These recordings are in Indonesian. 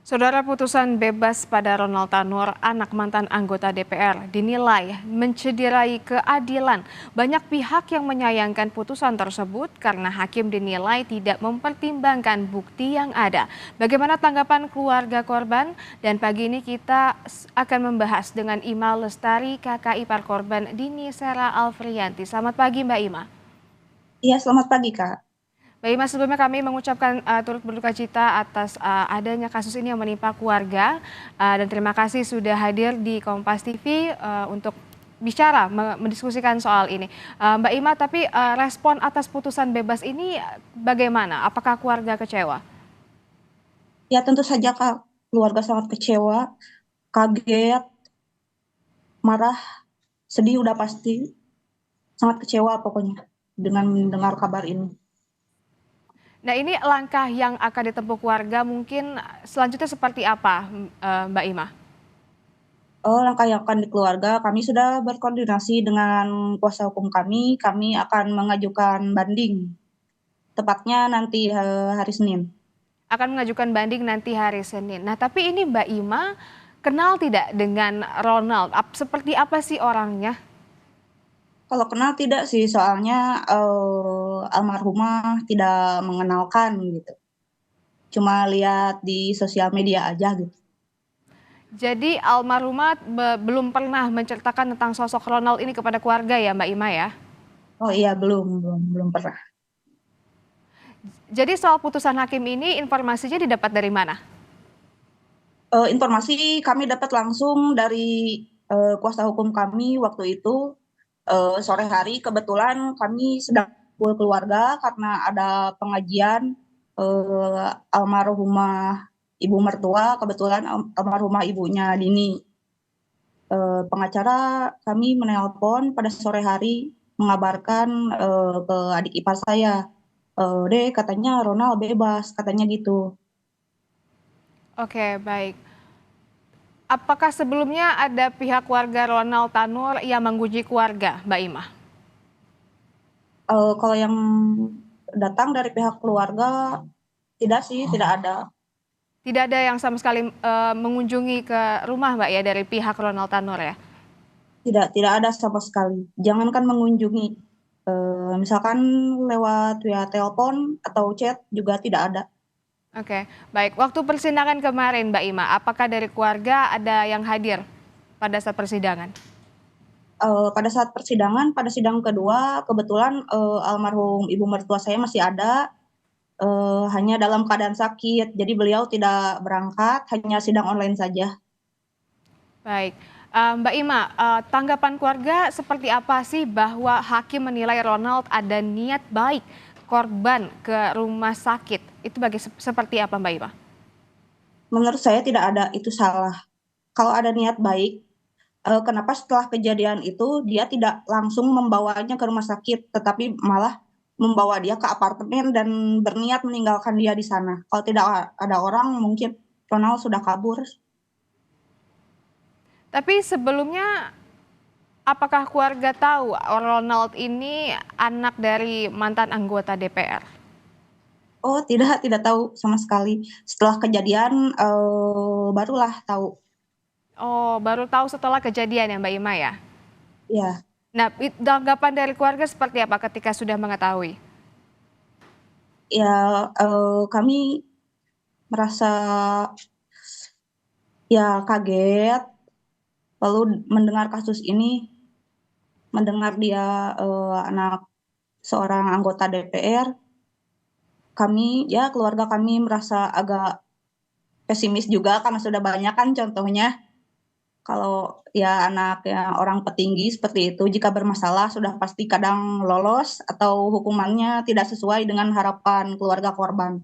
Saudara, putusan bebas pada Ronald Tanur, anak mantan anggota DPR, dinilai mencederai keadilan. Banyak pihak yang menyayangkan putusan tersebut karena hakim dinilai tidak mempertimbangkan bukti yang ada. Bagaimana tanggapan keluarga korban? Dan pagi ini kita akan membahas dengan Ima Lestari, kakak ipar korban Dini Sera Alfrianti. Selamat pagi, Mbak Ima. Iya, selamat pagi, Kak. Baik, Mas, sebelumnya kami mengucapkan turut berduka cita atas adanya kasus ini yang menimpa keluarga, dan terima kasih sudah hadir di Kompas TV untuk bicara mendiskusikan soal ini. Mbak Ima, tapi respon atas putusan bebas ini bagaimana? Apakah keluarga kecewa? Ya, tentu saja, Kak. Keluarga sangat kecewa, kaget, marah, sedih udah pasti. Sangat kecewa pokoknya dengan mendengar kabar ini. Nah, ini langkah yang akan ditempuh keluarga mungkin selanjutnya seperti apa, Mbak Ima? Oh, langkah yang akan di keluarga, kami sudah berkoordinasi dengan kuasa hukum kami. Kami akan mengajukan banding, tepatnya nanti hari Senin. Akan mengajukan banding nanti hari Senin. Nah, tapi ini Mbak Ima kenal tidak dengan Ronald? Seperti apa sih orangnya? Kalau kenal tidak sih, soalnya almarhumah tidak mengenalkan gitu. Cuma lihat di sosial media aja gitu. Jadi almarhumah belum pernah menceritakan tentang sosok Ronald ini kepada keluarga ya, Mbak Ima ya? Oh iya, belum pernah. Jadi soal putusan hakim ini informasinya didapat dari mana? Informasi kami dapat langsung dari kuasa hukum kami waktu itu sore hari. Kebetulan kami sedang kumpul keluarga karena ada pengajian almarhumah ibu mertua. Kebetulan almarhumah ibunya Dini. Pengacara kami menelpon pada sore hari mengabarkan ke adik ipar saya, Dek, katanya Ronald bebas, katanya gitu. Oke, baik. Apakah sebelumnya ada pihak keluarga Ronald Tanur yang menguji keluarga, Mbak Ima? Kalau yang datang dari pihak keluarga, tidak sih, tidak ada. Tidak ada yang sama sekali mengunjungi ke rumah, Mbak ya, dari pihak Ronald Tanur ya? Tidak ada sama sekali. Jangankan mengunjungi, misalkan lewat via telepon atau chat juga tidak ada. Oke, baik. Waktu persidangan kemarin, Mbak Ima, apakah dari keluarga ada yang hadir pada saat persidangan? Pada saat persidangan, pada sidang kedua, kebetulan almarhum ibu mertua saya masih ada, hanya dalam keadaan sakit. Jadi beliau tidak berangkat, hanya sidang online saja. Baik, Mbak Ima, tanggapan keluarga seperti apa sih bahwa hakim menilai Ronald ada niat baik korban ke rumah sakit? Itu seperti apa, Mbak Ima? Menurut saya tidak ada itu salah. Kalau ada niat baik, kenapa setelah kejadian itu dia tidak langsung membawanya ke rumah sakit, tetapi malah membawa dia ke apartemen dan berniat meninggalkan dia di sana. Kalau tidak ada orang, mungkin Ronald sudah kabur. Tapi sebelumnya, apakah keluarga tahu Ronald ini anak dari mantan anggota DPR? Oh, tidak tahu sama sekali. Setelah kejadian, barulah tahu. Oh, baru tahu setelah kejadian ya, Mbak Ima ya? Ya, Nah, tanggapan dari keluarga seperti apa ketika sudah mengetahui? ya, kami merasa ya kaget, lalu mendengar kasus ini, mendengar dia anak seorang anggota DPR, keluarga kami merasa agak pesimis juga karena sudah banyak kan contohnya kalau ya anak ya orang petinggi seperti itu jika bermasalah sudah pasti kadang lolos atau hukumannya tidak sesuai dengan harapan keluarga korban.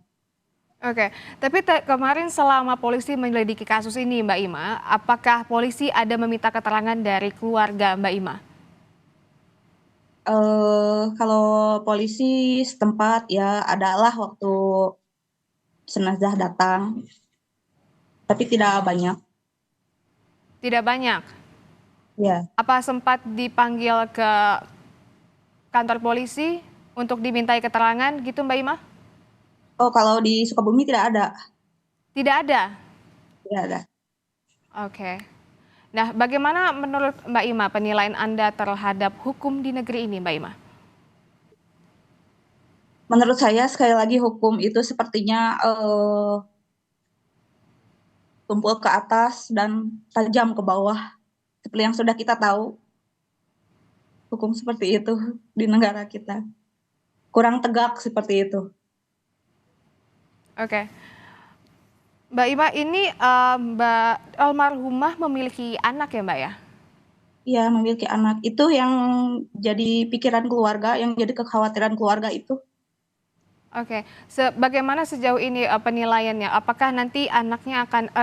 Oke, tapi kemarin selama polisi menyelidiki kasus ini, Mbak Ima, apakah polisi ada meminta keterangan dari keluarga Mbak Ima? Kalau polisi setempat ya adalah waktu jenazah datang, tapi tidak banyak. Tidak banyak. Ya. Apa sempat dipanggil ke kantor polisi untuk dimintai keterangan gitu, Mbak Ima? Oh, kalau di Sukabumi tidak ada. Tidak ada. tidak ada. Oke. Nah, bagaimana menurut Mbak Ima penilaian Anda terhadap hukum di negeri ini, Mbak Ima? Menurut saya sekali lagi hukum itu sepertinya tumpul ke atas dan tajam ke bawah. Seperti yang sudah kita tahu, hukum seperti itu di negara kita. Kurang tegak seperti itu. Oke. Mbak Ima, ini Mbak almarhumah memiliki anak ya, Mbak ya? Iya, memiliki anak. Itu yang jadi pikiran keluarga, yang jadi kekhawatiran keluarga itu. Oke. Bagaimana sejauh ini penilaiannya? Apakah nanti anaknya akan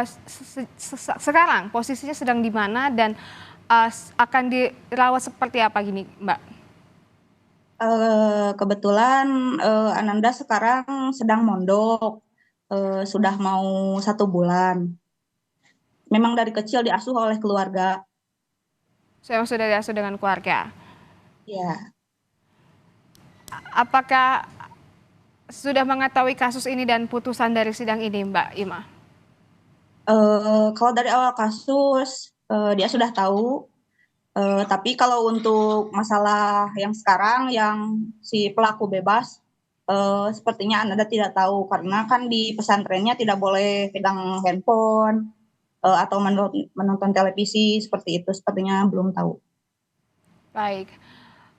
sekarang posisinya sedang di mana dan akan dirawat seperti apa gini, Mbak? Kebetulan Ananda sekarang sedang mondok, sudah mau 1 bulan. Memang dari kecil diasuh oleh keluarga. Saya sudah diasuh dengan keluarga. Ya, Apakah sudah mengetahui kasus ini dan putusan dari sidang ini, Mbak Ima? kalau dari awal kasus dia sudah tahu, tapi kalau untuk masalah yang sekarang yang si pelaku bebas, sepertinya Ananda tidak tahu karena kan di pesantrennya tidak boleh pegang handphone atau menonton televisi seperti itu, sepertinya belum tahu. Baik.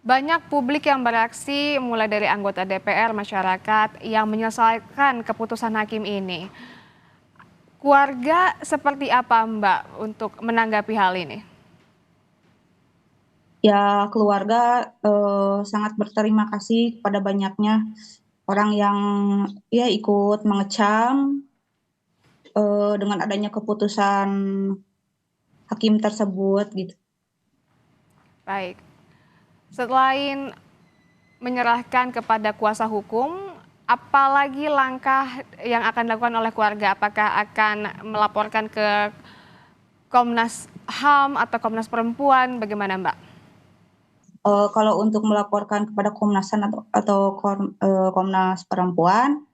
Banyak publik yang bereaksi mulai dari anggota DPR, masyarakat yang menyelesaikan keputusan hakim ini. Keluarga seperti apa, Mbak, untuk menanggapi hal ini? Ya, keluarga sangat berterima kasih kepada banyaknya orang yang ya ikut mengecam dengan adanya keputusan hakim tersebut gitu. Baik. Selain menyerahkan kepada kuasa hukum, apalagi langkah yang akan dilakukan oleh keluarga? Apakah akan melaporkan ke Komnas HAM atau Komnas Perempuan? Bagaimana, Mbak? Kalau untuk melaporkan kepada Komnas HAM atau Komnas Perempuan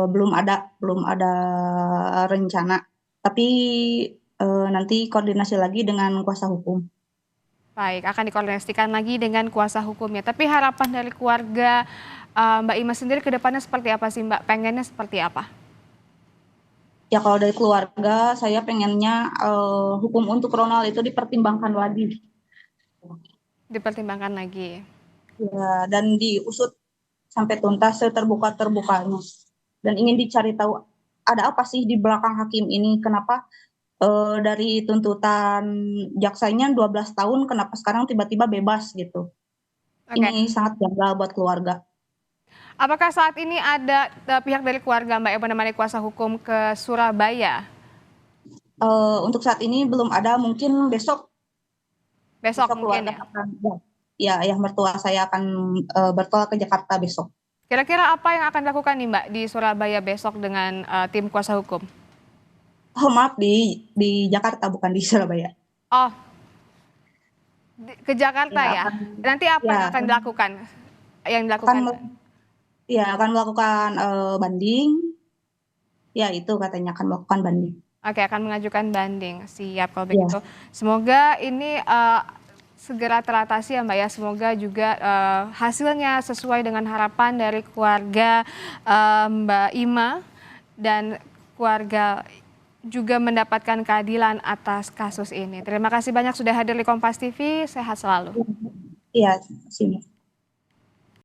belum ada rencana. Tapi nanti koordinasi lagi dengan kuasa hukum. Baik, akan dikoordinasikan lagi dengan kuasa hukumnya. Tapi harapan dari keluarga Mbak Ima sendiri ke depannya seperti apa sih, Mbak? Pengennya seperti apa? Ya kalau dari keluarga saya pengennya hukum untuk Ronald itu dipertimbangkan lagi. Dipertimbangkan lagi. Ya, dan diusut sampai tuntas seterbuka-terbukanya. Dan ingin dicari tahu ada apa sih di belakang hakim ini, kenapa dari tuntutan jaksanya 12 tahun, kenapa sekarang tiba-tiba bebas gitu. Oke. Ini sangat janggal buat keluarga. Apakah saat ini ada pihak dari keluarga Mbak yang menemani kuasa hukum ke Surabaya? Untuk saat ini belum ada, mungkin besok Besok mungkin keluarga ya. akan, ya ayah mertua saya akan bertolak ke Jakarta besok. Kira-kira apa yang akan dilakukan nih Mbak di Surabaya besok dengan tim kuasa hukum? Oh maaf, di Jakarta bukan di Surabaya. Oh, ke Jakarta Ya ya. akan, Nanti apa ya yang akan dilakukan? Yang akan, dilakukan? ya akan melakukan banding. Ya itu katanya akan melakukan banding. Oke, akan mengajukan banding. Siap kalau Ya, begitu. Semoga ini segera teratasi ya Mbak ya. Semoga juga hasilnya sesuai dengan harapan dari keluarga Mbak Ima dan keluarga juga mendapatkan keadilan atas kasus ini. Terima kasih banyak sudah hadir di Kompas TV. Sehat selalu. iya, sini.